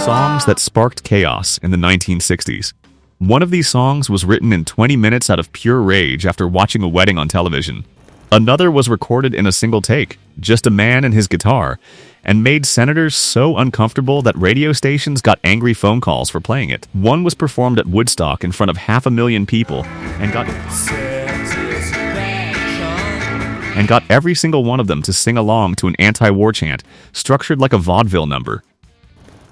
Songs that sparked chaos in the 1960s. One of these songs was written in 20 minutes out of pure rage after watching a wedding on television. Another was recorded in a single take, just a man and his guitar, and made senators so uncomfortable that radio stations got angry phone calls for playing it. One was performed at Woodstock in front of 500,000 people and got every single one of them to sing along to an anti-war chant, structured like a vaudeville number.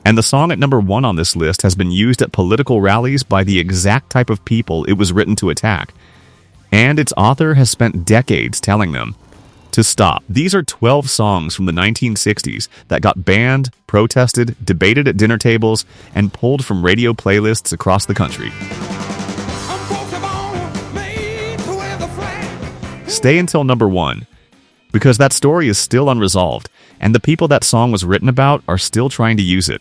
And the song at number 1 on this list has been used at political rallies by the exact type of people it was written to attack. And its author has spent decades telling them to stop. These are 12 songs from the 1960s that got banned, protested, debated at dinner tables, and pulled from radio playlists across the country. Stay until number 1, because that story is still unresolved, and the people that song was written about are still trying to use it.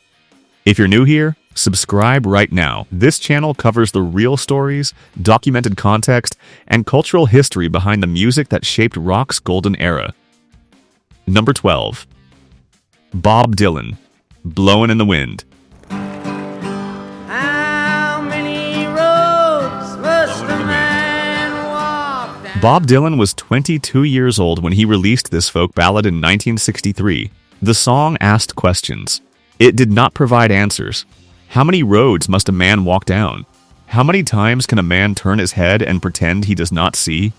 If you're new here, subscribe right now. This channel covers the real stories, documented context, and cultural history behind the music that shaped rock's golden era. Number 12. Bob Dylan, Blowin' in the Wind. Bob Dylan was 22 years old when he released this folk ballad in 1963. The song asked questions. It did not provide answers. How many roads must a man walk down? How many times can a man turn his head and pretend he does not see?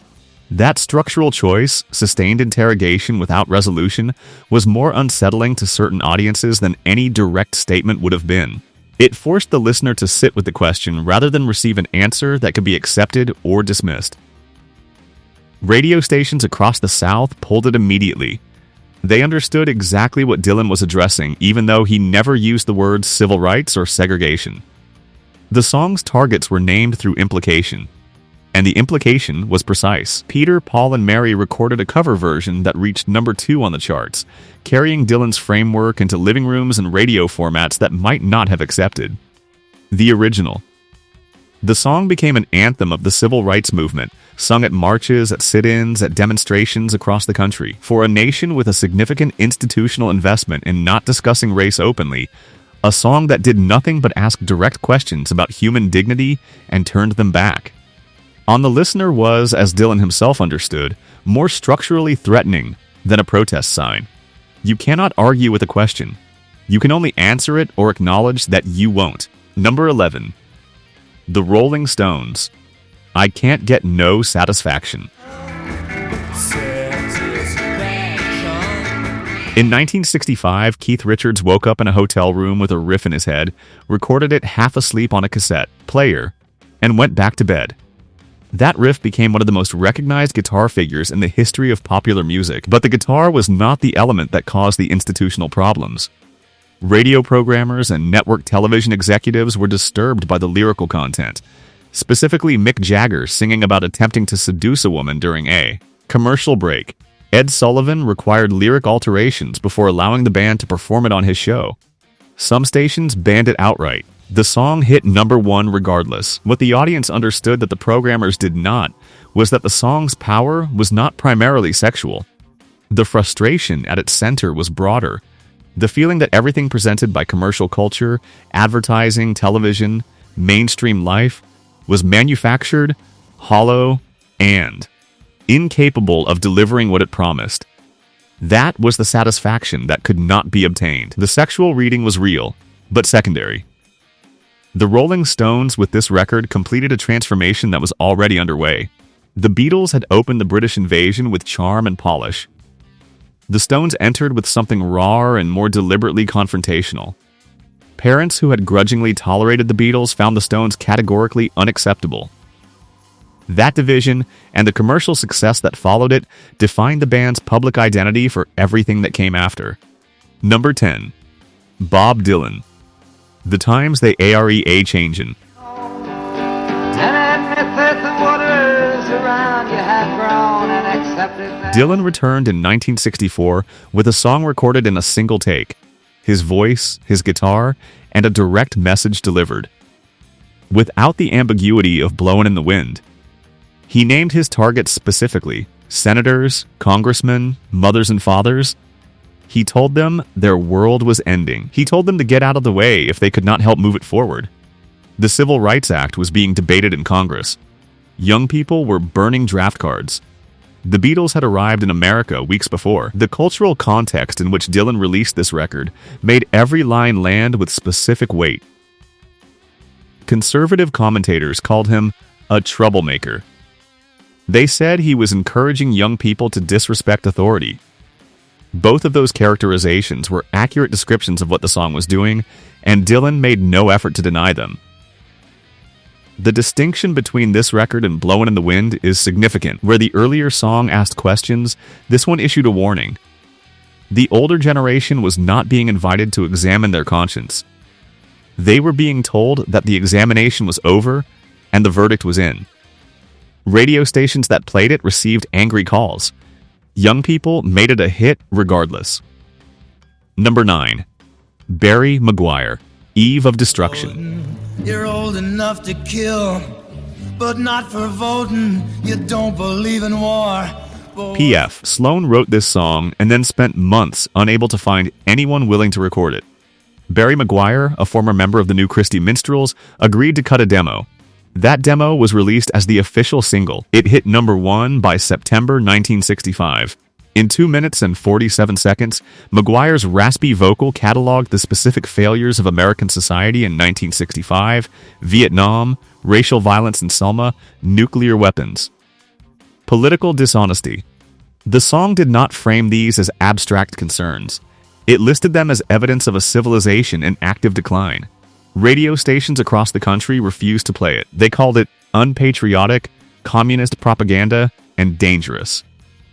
That structural choice, sustained interrogation without resolution, was more unsettling to certain audiences than any direct statement would have been. It forced the listener to sit with the question rather than receive an answer that could be accepted or dismissed. Radio stations across the South pulled it immediately. They understood exactly what Dylan was addressing, even though he never used the words civil rights or segregation. The song's targets were named through implication, and the implication was precise. Peter, Paul, and Mary recorded a cover version that reached number 2 on the charts, carrying Dylan's framework into living rooms and radio formats that might not have accepted the original. The song became an anthem of the civil rights movement, sung at marches, at sit-ins, at demonstrations across the country. For a nation with a significant institutional investment in not discussing race openly, a song that did nothing but ask direct questions about human dignity and turned them back on the listener was, as Dylan himself understood, more structurally threatening than a protest sign. You cannot argue with a question. You can only answer it or acknowledge that you won't. Number 11. The Rolling Stones, I Can't Get No Satisfaction. In 1965, Keith Richards woke up in a hotel room with a riff in his head, recorded it half asleep on a cassette player, and went back to bed. That riff became one of the most recognized guitar figures in the history of popular music, but the guitar was not the element that caused the institutional problems. Radio programmers and network television executives were disturbed by the lyrical content, specifically Mick Jagger singing about attempting to seduce a woman during a commercial break. Ed Sullivan required lyric alterations before allowing the band to perform it on his show. Some stations banned it outright. The song hit number 1 regardless. What the audience understood that the programmers did not was that the song's power was not primarily sexual. The frustration at its center was broader. The feeling that everything presented by commercial culture, advertising, television, mainstream life was manufactured, hollow, and incapable of delivering what it promised. That was the satisfaction that could not be obtained. The sexual reading was real, but secondary. The Rolling Stones with this record completed a transformation that was already underway. The Beatles had opened the British invasion with charm and polish. The Stones entered with something rawer and more deliberately confrontational. Parents who had grudgingly tolerated the Beatles found the Stones categorically unacceptable. That division, and the commercial success that followed it, defined the band's public identity for everything that came after. Number 10. Bob Dylan, The Times They Are Changin'. Dylan returned in 1964 with a song recorded in a single take, his voice, his guitar, and a direct message delivered. Without the ambiguity of Blowin' in the Wind, he named his targets specifically: senators, congressmen, mothers and fathers. He told them their world was ending. He told them to get out of the way if they could not help move it forward. The Civil Rights Act was being debated in Congress. Young people were burning draft cards. The Beatles had arrived in America weeks before. The cultural context in which Dylan released this record made every line land with specific weight. Conservative commentators called him a troublemaker. They said he was encouraging young people to disrespect authority. Both of those characterizations were accurate descriptions of what the song was doing, and Dylan made no effort to deny them. The distinction between this record and Blowin' in the Wind is significant. Where the earlier song asked questions, this one issued a warning. The older generation was not being invited to examine their conscience. They were being told that the examination was over and the verdict was in. Radio stations that played it received angry calls. Young people made it a hit regardless. Number 9. Barry McGuire, Eve of Destruction. You're old enough to kill, but not for voting. You don't believe in war. P.F. Sloan wrote this song and then spent months unable to find anyone willing to record it. Barry McGuire, a former member of the New Christy Minstrels, agreed to cut a demo. That demo was released as the official single. It hit number 1 by September 1965. In 2 minutes and 47 seconds, McGuire's raspy vocal cataloged the specific failures of American society in 1965, Vietnam, racial violence in Selma, nuclear weapons. Political dishonesty. The song did not frame these as abstract concerns. It listed them as evidence of a civilization in active decline. Radio stations across the country refused to play it. They called it unpatriotic, communist propaganda, and dangerous.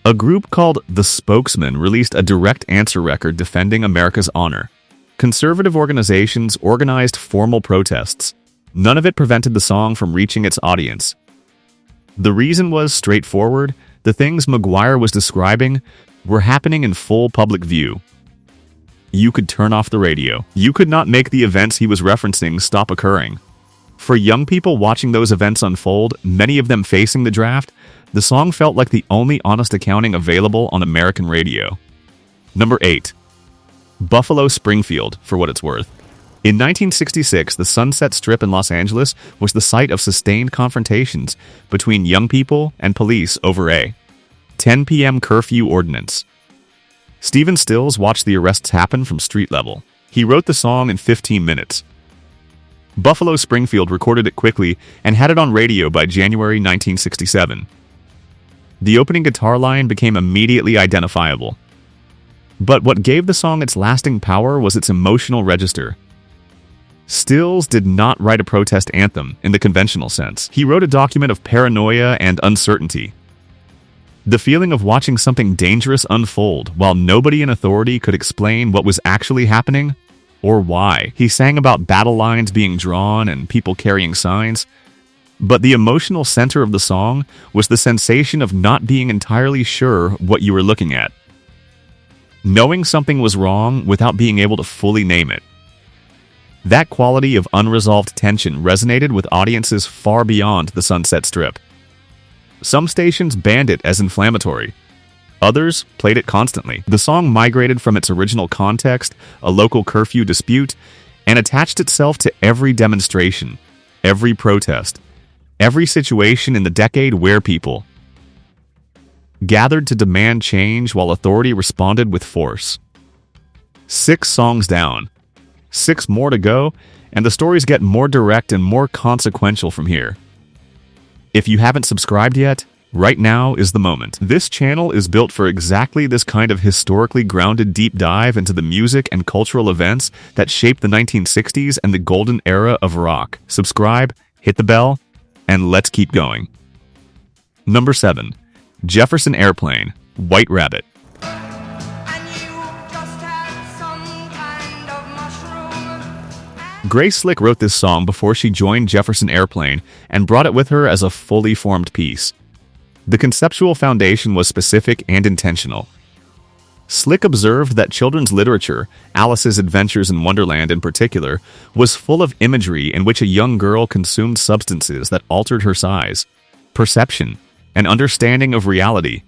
A group called The Spokesman released a direct answer record defending America's honor. Conservative organizations organized formal protests. None of it prevented the song from reaching its audience. The reason was straightforward. The things McGuire was describing were happening in full public view. You could turn off the radio. You could not make the events he was referencing stop occurring. For young people watching those events unfold, many of them facing the draft, the song felt like the only honest accounting available on American radio. Number 8. Buffalo Springfield, for what it's worth. In 1966, the Sunset Strip in Los Angeles was the site of sustained confrontations between young people and police over a 10 p.m. curfew ordinance. Stephen Stills watched the arrests happen from street level. He wrote the song in 15 minutes. Buffalo Springfield recorded it quickly and had it on radio by January 1967. The opening guitar line became immediately identifiable. But what gave the song its lasting power was its emotional register. Stills did not write a protest anthem in the conventional sense. He wrote a document of paranoia and uncertainty. The feeling of watching something dangerous unfold while nobody in authority could explain what was actually happening or why. He sang about battle lines being drawn and people carrying signs. But the emotional center of the song was the sensation of not being entirely sure what you were looking at. Knowing something was wrong without being able to fully name it. That quality of unresolved tension resonated with audiences far beyond the Sunset Strip. Some stations banned it as inflammatory. Others played it constantly. The song migrated from its original context, a local curfew dispute, and attached itself to every demonstration, every protest, every situation in the decade where people gathered to demand change while authority responded with force. 6 songs down, 6 more to go, and the stories get more direct and more consequential from here. If you haven't subscribed yet, right now is the moment. This channel is built for exactly this kind of historically grounded deep dive into the music and cultural events that shaped the 1960s and the golden era of rock. Subscribe, hit the bell, and let's keep going. Number 7. Jefferson Airplane, White Rabbit. Grace Slick wrote this song before she joined Jefferson Airplane and brought it with her as a fully formed piece. The conceptual foundation was specific and intentional. Slick observed that children's literature, Alice's Adventures in Wonderland in particular, was full of imagery in which a young girl consumed substances that altered her size, perception, and understanding of reality.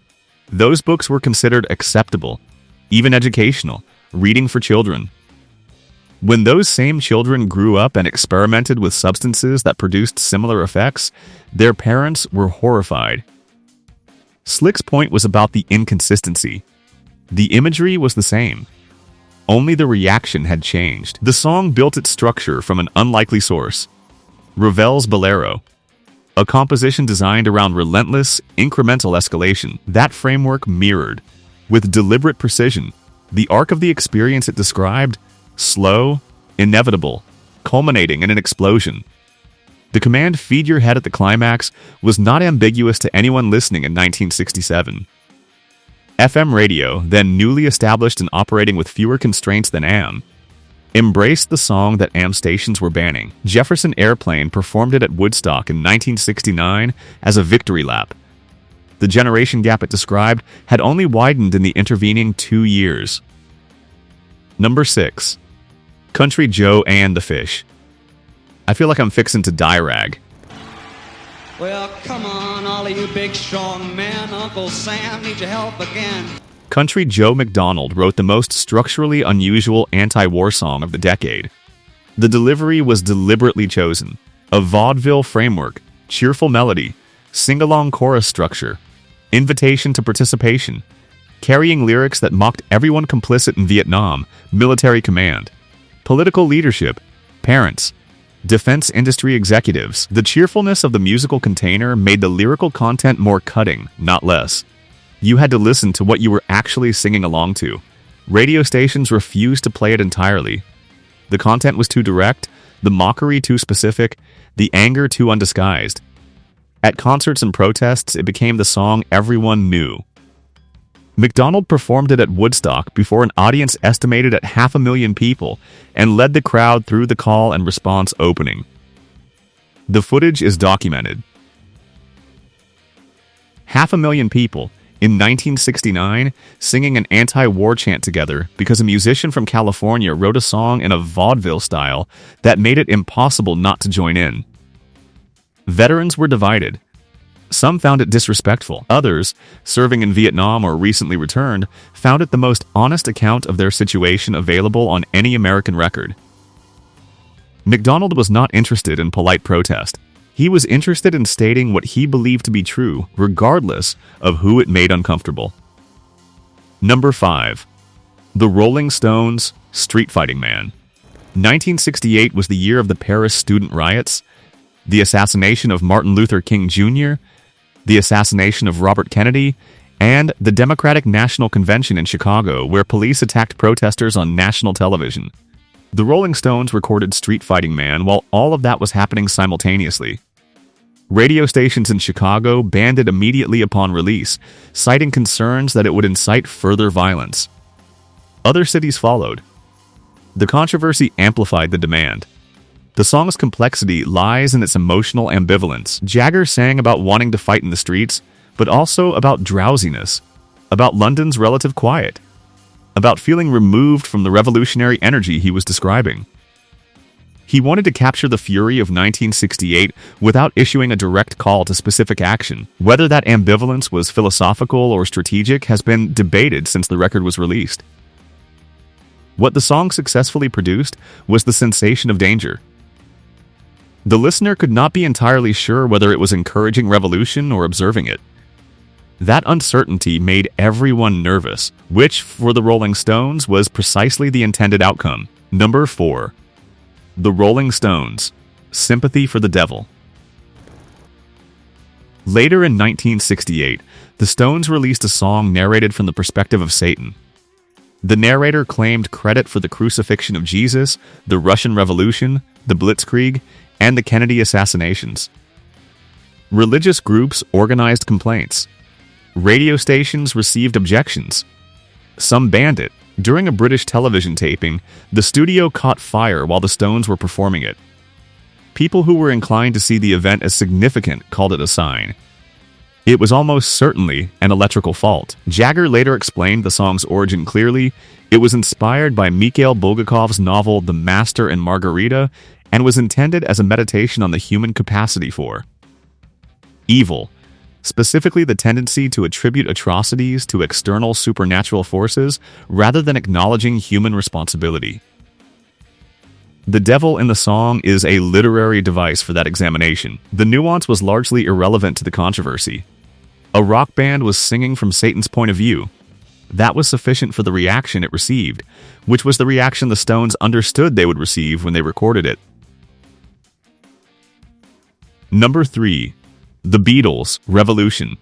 Those books were considered acceptable, even educational, reading for children. When those same children grew up and experimented with substances that produced similar effects, their parents were horrified. Slick's point was about the inconsistency. The imagery was the same. Only the reaction had changed. The song built its structure from an unlikely source, Ravel's Bolero, a composition designed around relentless, incremental escalation. That framework mirrored, with deliberate precision, the arc of the experience it described: slow, inevitable, culminating in an explosion. The command "feed your head" at the climax was not ambiguous to anyone listening in 1967. FM radio, then newly established and operating with fewer constraints than AM, embraced the song that AM stations were banning. Jefferson Airplane performed it at Woodstock in 1969 as a victory lap. The generation gap it described had only widened in the intervening 2 years. Number 6. Country Joe and the Fish. I feel like I'm fixing to die rag. Well, come on, all of you big strong men. Uncle Sam needs your help again. Country Joe McDonald wrote the most structurally unusual anti-war song of the decade. The delivery was deliberately chosen. A vaudeville framework, cheerful melody, sing-along chorus structure, invitation to participation, carrying lyrics that mocked everyone complicit in Vietnam, military command, political leadership, parents, defense industry executives. The cheerfulness of the musical container made the lyrical content more cutting, not less. You had to listen to what you were actually singing along to. Radio stations refused to play it entirely. The content was too direct, the mockery too specific, the anger too undisguised. At concerts and protests, it became the song everyone knew. McDonald performed it at Woodstock before an audience estimated at 500,000 people and led the crowd through the call and response opening. The footage is documented. 500,000 people in 1969 singing an anti-war chant together because a musician from California wrote a song in a vaudeville style that made it impossible not to join in. Veterans were divided. Some found it disrespectful. Others, serving in Vietnam or recently returned, found it the most honest account of their situation available on any American record. McDonald was not interested in polite protest. He was interested in stating what he believed to be true, regardless of who it made uncomfortable. Number 5. The Rolling Stones' Street Fighting Man. 1968 was the year of the Paris student riots, the assassination of Martin Luther King Jr., the assassination of Robert Kennedy, and the Democratic National Convention in Chicago, where police attacked protesters on national television. The Rolling Stones recorded Street Fighting Man while all of that was happening simultaneously. Radio stations in Chicago banned it immediately upon release, citing concerns that it would incite further violence. Other cities followed. The controversy amplified the demand. The song's complexity lies in its emotional ambivalence. Jagger sang about wanting to fight in the streets, but also about drowsiness, about London's relative quiet, about feeling removed from the revolutionary energy he was describing. He wanted to capture the fury of 1968 without issuing a direct call to specific action. Whether that ambivalence was philosophical or strategic has been debated since the record was released. What the song successfully produced was the sensation of danger. The listener could not be entirely sure whether it was encouraging revolution or observing it. That uncertainty made everyone nervous, which, for the Rolling Stones, was precisely the intended outcome. Number 4. The Rolling Stones' Sympathy for the Devil. Later in 1968, the Stones released a song narrated from the perspective of Satan. The narrator claimed credit for the crucifixion of Jesus, the Russian Revolution, the Blitzkrieg, and the Kennedy assassinations. Religious groups organized complaints. Radio stations received objections. Some banned it. During a British television taping, the studio caught fire while the Stones were performing it. People who were inclined to see the event as significant called it a sign. It was almost certainly an electrical fault. Jagger later explained the song's origin clearly. It was inspired by Mikhail Bulgakov's novel The Master and Margarita and was intended as a meditation on the human capacity for evil, specifically the tendency to attribute atrocities to external supernatural forces rather than acknowledging human responsibility. The devil in the song is a literary device for that examination. The nuance was largely irrelevant to the controversy. A rock band was singing from Satan's point of view. That was sufficient for the reaction it received, which was the reaction the Stones understood they would receive when they recorded it. Number 3. The Beatles, Revolution.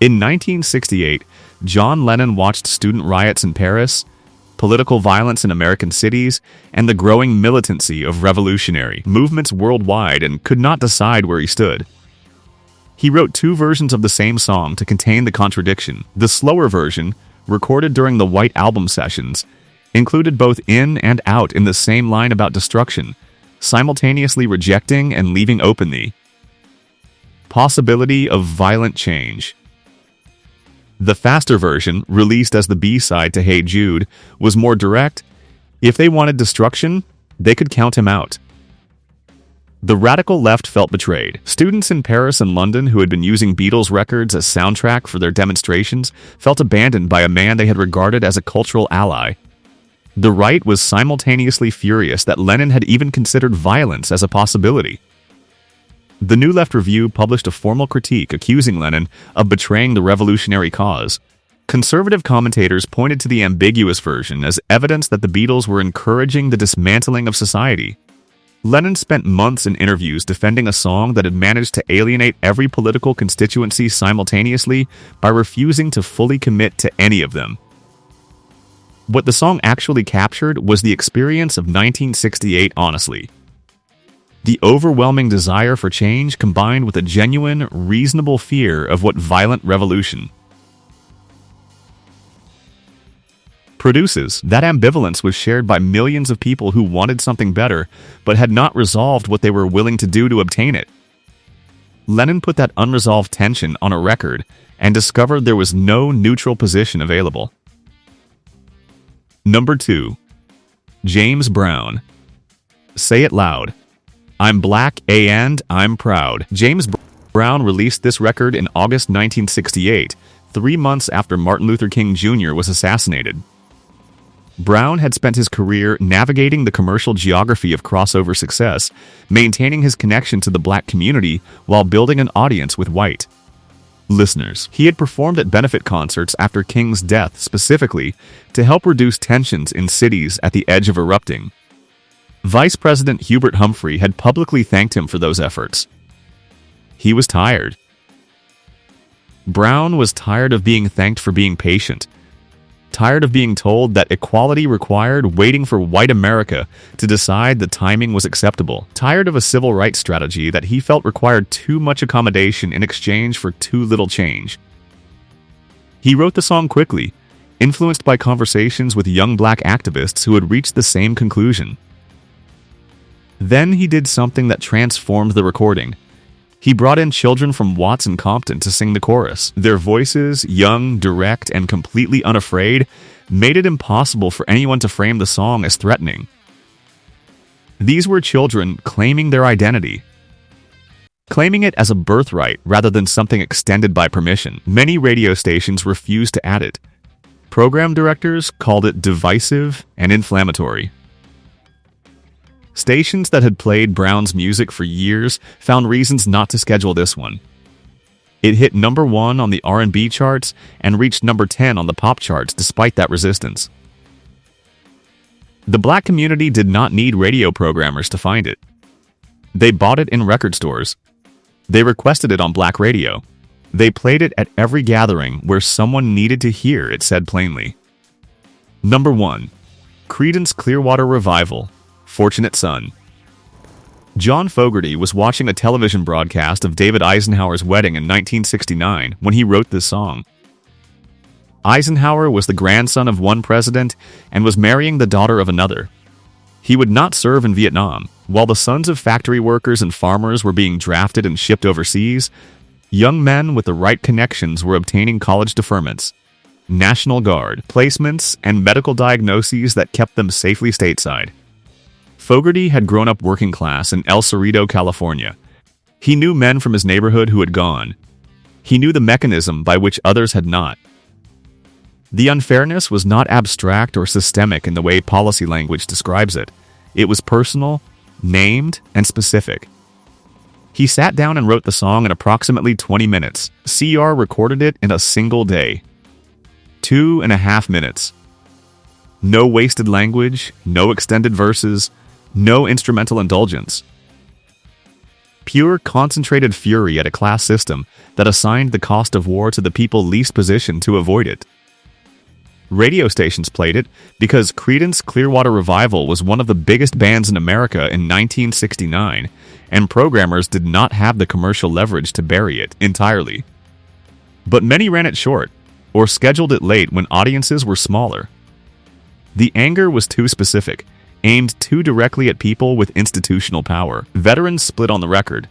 In 1968, John Lennon watched student riots in Paris, political violence in American cities, and the growing militancy of revolutionary movements worldwide and could not decide where he stood. He wrote 2 versions of the same song to contain the contradiction. The slower version, recorded during the White Album sessions, included both in and out in the same line about destruction, simultaneously rejecting and leaving open the possibility of violent change. The faster version, released as the B-side to Hey Jude, was more direct. If they wanted destruction, they could count him out. The radical left felt betrayed. Students in Paris and London who had been using Beatles records as soundtrack for their demonstrations felt abandoned by a man they had regarded as a cultural ally. The right was simultaneously furious that Lennon had even considered violence as a possibility. The New Left Review published a formal critique accusing Lennon of betraying the revolutionary cause. Conservative commentators pointed to the ambiguous version as evidence that the Beatles were encouraging the dismantling of society. Lennon spent months in interviews defending a song that had managed to alienate every political constituency simultaneously by refusing to fully commit to any of them. What the song actually captured was the experience of 1968 honestly. The overwhelming desire for change combined with a genuine, reasonable fear of what violent revolution produces. That ambivalence was shared by millions of people who wanted something better, but had not resolved what they were willing to do to obtain it. Lennon put that unresolved tension on a record and discovered there was no neutral position available. Number 2. James Brown. Say It Loud. I'm Black and I'm Proud. James Brown released this record in August 1968, 3 months after Martin Luther King Jr. was assassinated. Brown had spent his career navigating the commercial geography of crossover success, maintaining his connection to the black community while building an audience with white listeners. He had performed at benefit concerts after King's death specifically to help reduce tensions in cities at the edge of erupting. Vice President Hubert Humphrey had publicly thanked him for those efforts. He was tired. Brown was tired of being thanked for being patient, tired of being told that equality required waiting for white America to decide the timing was acceptable, tired of a civil rights strategy that he felt required too much accommodation in exchange for too little change. He wrote the song quickly, influenced by conversations with young black activists who had reached the same conclusion. Then he did something that transformed the recording. He brought in children from Watts and Compton to sing the chorus. Their voices, young, direct, and completely unafraid, made it impossible for anyone to frame the song as threatening. These were children claiming their identity, claiming it as a birthright rather than something extended by permission. Many radio stations refused to add it. Program directors called it divisive and inflammatory. Stations that had played Brown's music for years found reasons not to schedule this one. It hit number 1 on the R&B charts and reached number 10 on the pop charts despite that resistance. The black community did not need radio programmers to find it. They bought it in record stores. They requested it on black radio. They played it at every gathering where someone needed to hear it said plainly. Number 1. Creedence Clearwater Revival. Fortunate Son. John Fogerty was watching a television broadcast of David Eisenhower's wedding in 1969 when he wrote this song. Eisenhower was the grandson of one president and was marrying the daughter of another. He would not serve in Vietnam. While the sons of factory workers and farmers were being drafted and shipped overseas, young men with the right connections were obtaining college deferments, National Guard placements, and medical diagnoses that kept them safely stateside. Fogerty had grown up working class in El Cerrito, California. He knew men from his neighborhood who had gone. He knew the mechanism by which others had not. The unfairness was not abstract or systemic in the way policy language describes it. It was personal, named, and specific. He sat down and wrote the song in approximately 20 minutes. CR recorded it in a single day. 2.5 minutes. No wasted language, no extended verses, no instrumental indulgence. Pure concentrated fury at a class system that assigned the cost of war to the people least positioned to avoid it. Radio stations played it because Creedence Clearwater Revival was one of the biggest bands in America in 1969, and programmers did not have the commercial leverage to bury it entirely. But many ran it short, or scheduled it late when audiences were smaller. The anger was too specific, aimed too directly at people with institutional power. Veterans split on the record.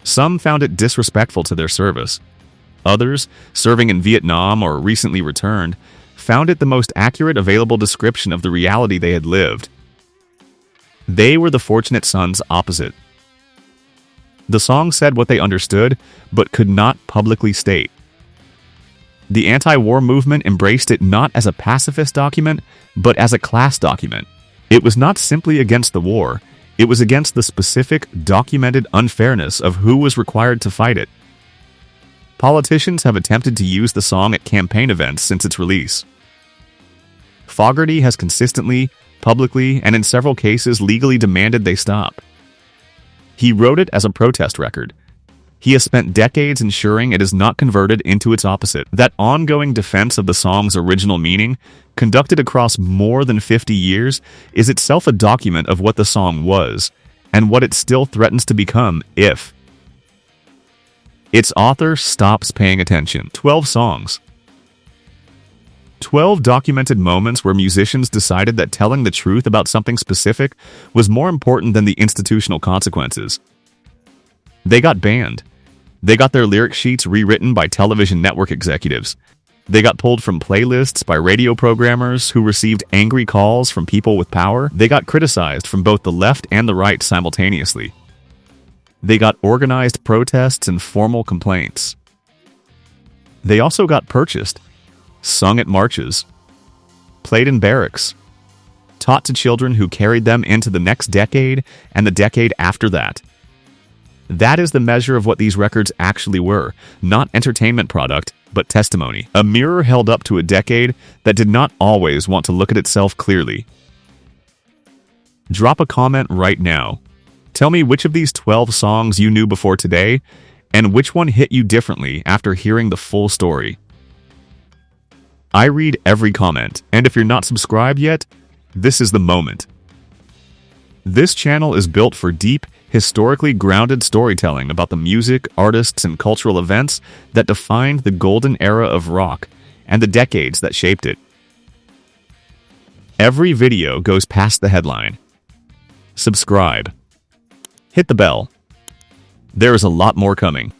Some found it disrespectful to their service. Others, serving in Vietnam or recently returned, found it the most accurate available description of the reality they had lived. They were the fortunate sons opposite. The song said what they understood, but could not publicly state. The anti-war movement embraced it not as a pacifist document, but as a class document. It was not simply against the war, it was against the specific, documented unfairness of who was required to fight it. Politicians have attempted to use the song at campaign events since its release. Fogerty has consistently, publicly, and in several cases legally demanded they stop. He wrote it as a protest record. He has spent decades ensuring it is not converted into its opposite. That ongoing defense of the song's original meaning, conducted across more than 50 years, is itself a document of what the song was, and what it still threatens to become if its author stops paying attention. 12 songs. 12 documented moments where musicians decided that telling the truth about something specific was more important than the institutional consequences. They got banned. They got their lyric sheets rewritten by television network executives. They got pulled from playlists by radio programmers who received angry calls from people with power. They got criticized from both the left and the right simultaneously. They got organized protests and formal complaints. They also got purchased, sung at marches, played in barracks, taught to children who carried them into the next decade and the decade after that. That is the measure of what these records actually were, not entertainment product, but testimony. A mirror held up to a decade that did not always want to look at itself clearly. Drop a comment right now. Tell me which of these 12 songs you knew before today, and which one hit you differently after hearing the full story. I read every comment, and if you're not subscribed yet, this is the moment. This channel is built for deep, historically grounded storytelling about the music, artists, and cultural events that defined the golden era of rock and the decades that shaped it. Every video goes past the headline. Subscribe. Hit the bell. There is a lot more coming.